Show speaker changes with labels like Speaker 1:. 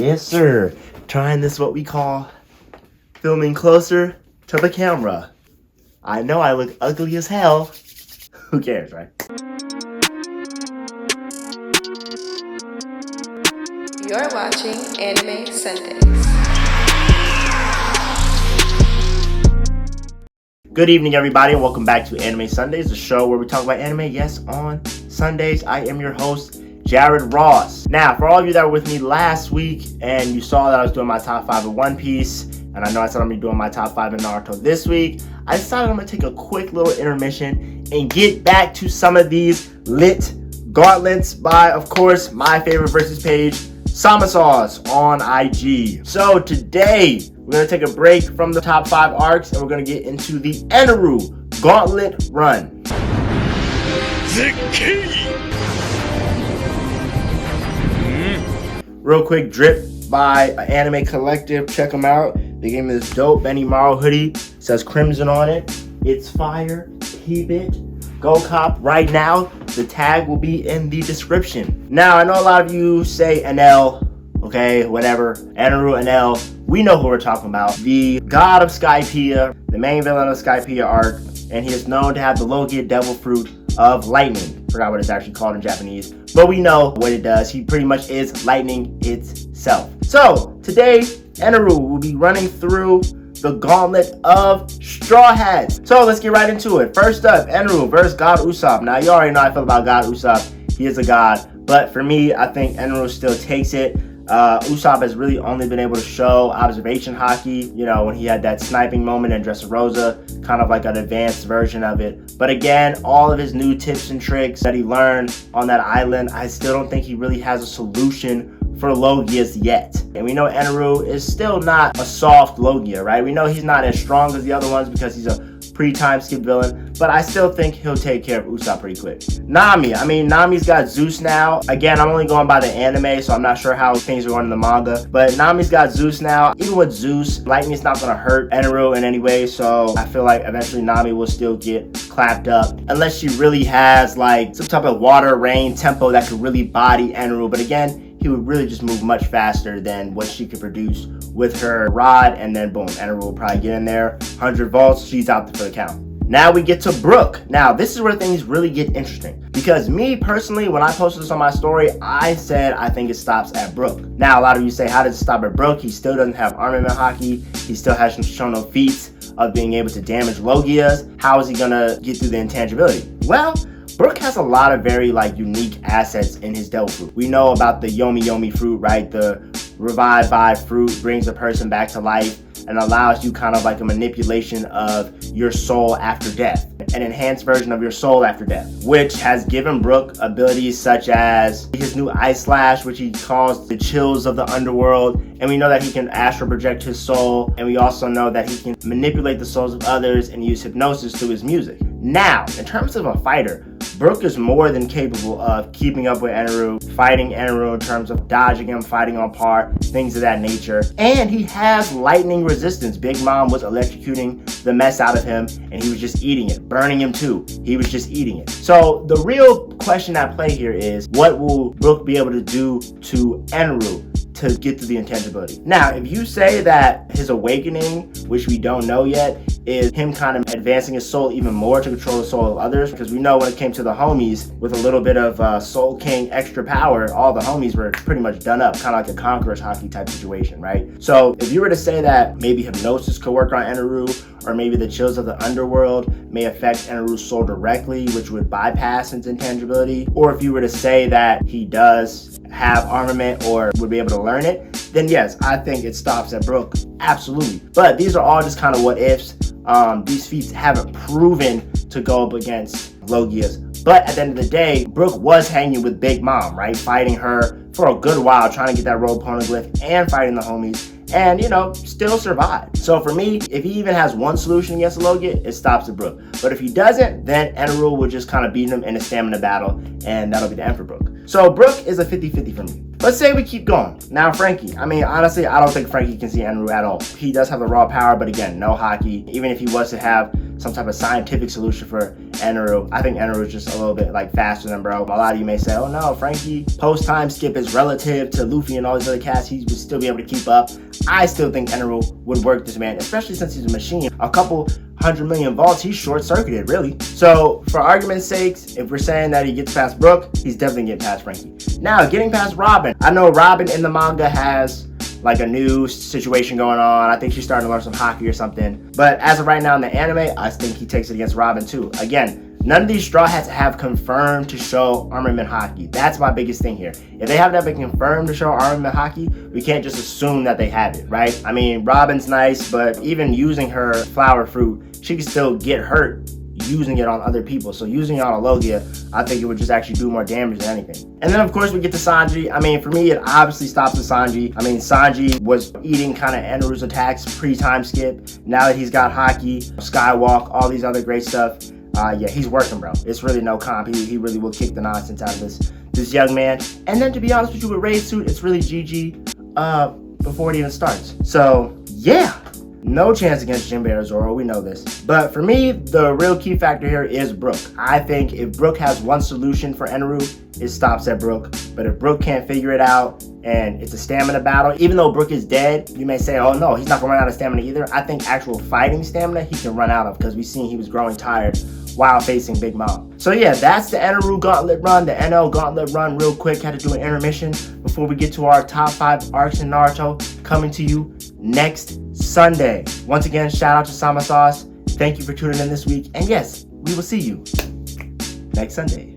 Speaker 1: Yes, sir. Trying this what we call filming closer to the camera. I know I look ugly as hell. Who cares, right?
Speaker 2: You're watching Anime Sundays.
Speaker 1: Good evening, everybody, and welcome back to Anime Sundays, the show where we talk about anime, yes, on Sundays. I am your host, Jared Ross. Now, for all of you that were with me last week and you saw that I was doing my top 5 of One Piece, and I know I said I'm going to be doing my top 5 in Naruto this week, I decided I'm going to take a quick little intermission and get back to some of these lit gauntlets by, of course, my favorite versus page, somassauce on IG. So today, we're going to take a break from the top 5 arcs and we're going to get into the Eneru Gauntlet Run. Real quick drip by Anime Collective. Check them out. They gave me this dope Benny Morrow hoodie. It says Crimson on it. It's fire. Keep it. Go cop right now. The tag will be in the description. Now, I know a lot of you say NL. Okay, whatever. Eneru NL. We know who we're talking about. The god of Skypiea, the main villain of Skypiea arc, and he is known to have the Logia Devil Fruit of Lightning. Forgot what it's actually called in Japanese, but we know what it does. He pretty much is lightning itself. So today, Eneru will be running through the gauntlet of Straw Hats. So let's get right into it. First up, Eneru versus God Usopp. Now you already know how I feel about God Usopp. He is a god, but for me, I think Eneru still takes it. Usopp has really only been able to show observation hockey, you know, when he had that sniping moment in Dressrosa, kind of like an advanced version of it. But again, all of his new tips and tricks that he learned on that island, I still don't think he really has a solution for Logias yet. And we know Eneru is still not a soft Logia, right? We know he's not as strong as the other ones because he's a pre-time skip villain, but I still think he'll take care of Usopp pretty quick. Nami's got Zeus now. Again, I'm only going by the anime, so I'm not sure how things are going in the manga, but Nami's got Zeus now. Even with Zeus, lightning's not going to hurt Eneru in any way, so I feel like eventually Nami will still get clapped up, unless she really has like some type of water, rain, tempo that could really body Eneru, but again, he would really just move much faster than what she could produce with her rod, and then boom, Eneru will probably get in there, 100 volts, she's out for the count. Now we get to Brook. Now this is where things really get interesting, because me personally, when I posted this on my story, I said I think it stops at Brook. Now a lot of you say, how does it stop at Brook? He still doesn't have armament hockey, he still hasn't shown no feats of being able to damage Logias. How is he gonna get through the intangibility? Well, Brook has a lot of very unique assets in his Devil Fruit. We know about the Yomi fruit, right? The Revive Vibe fruit brings a person back to life and allows you kind of like a manipulation of your soul after death, an enhanced version of your soul after death, which has given Brook abilities such as his new Ice Slash, which he calls the chills of the underworld, and we know that he can astral project his soul, and we also know that he can manipulate the souls of others and use hypnosis through his music. Now, in terms of a fighter, Brook is more than capable of keeping up with Eneru, fighting Eneru in terms of dodging him, fighting on par, things of that nature. And he has lightning resistance. Big Mom was electrocuting the mess out of him, and he was just eating it, burning him too. He was just eating it. So the real question at play here is, what will Brook be able to do to Eneru to get to the intangibility? Now, if you say that his awakening, which we don't know yet, is him kind of advancing his soul even more to control the soul of others, because we know when it came to the homies, with a little bit of Soul King extra power, all the homies were pretty much done up, kind of like a Conqueror's hockey type situation, right? So if you were to say that maybe hypnosis could work on Eneru, or maybe the chills of the underworld may affect Eneru's soul directly, which would bypass his intangibility, or if you were to say that he does have armament or would be able to learn it, then yes, I think it stops at Brook, absolutely. But these are all just kind of what ifs. These feats haven't proven to go up against Logias. But at the end of the day, Brook was hanging with Big Mom, right? Fighting her for a good while, trying to get that rogue poneglyph and fighting the homies, and, you know, still survived. So for me, if he even has one solution against the Logia, it stops at Brook. But if he doesn't, then Eneru will just kind of beat him in a stamina battle, and that'll be the end for Brook. So Brook is a 50-50 for me. Let's say we keep going. Now Frankie. Honestly, I don't think Frankie can see Eneru at all. He does have the raw power, but again, no hockey. Even if he was to have some type of scientific solution for Eneru. I think Eneru is just a little bit like faster than bro. A lot of you may say, oh no, Frankie, post time skip is relative to Luffy and all these other cats. He would still be able to keep up. I still think Eneru would work this man, especially since he's a machine. A couple 100 million vaults, he's short-circuited, really. So, for argument's sake, if we're saying that he gets past Brook, he's definitely getting past Frankie. Now, getting past Robin. I know Robin in the manga has like a new situation going on. I think she's starting to learn some hockey or something. But as of right now in the anime, I think he takes it against Robin too. Again, none of these Straw Hats have confirmed to show armament hockey. That's my biggest thing here. If they have been confirmed to show armament hockey, we can't just assume that they have it, right? I mean, Robin's nice, but even using her flower fruit, she can still get hurt using it on other people. So using it on a Logia, I think it would just actually do more damage than anything. And then of course we get to Sanji. I mean, for me, it obviously stops with Sanji. I mean, Sanji was eating kind of Eneru's attacks pre-time skip. Now that he's got Haki, Skywalk, all these other great stuff, yeah, he's working, bro. It's really no comp. He really will kick the nonsense out of this young man. And then to be honest with you, with Raid Suit, it's really GG before it even starts. So yeah. No chance against Jinbei or Zoro, we know this. But for me, the real key factor here is Brook. I think if Brook has one solution for Eneru, it stops at Brook. But if Brook can't figure it out and it's a stamina battle, even though Brook is dead, you may say, oh no, he's not gonna run out of stamina either. I think actual fighting stamina he can run out of because we've seen he was growing tired while facing Big Mom. So yeah, that's the Eneru Gauntlet Run, the NL Gauntlet Run. Real quick, had to do an intermission before we get to our top 5 arcs in Naruto coming to you next Sunday. Once again, shout out to somassauce. Thank you for tuning in this week. And yes, we will see you next Sunday.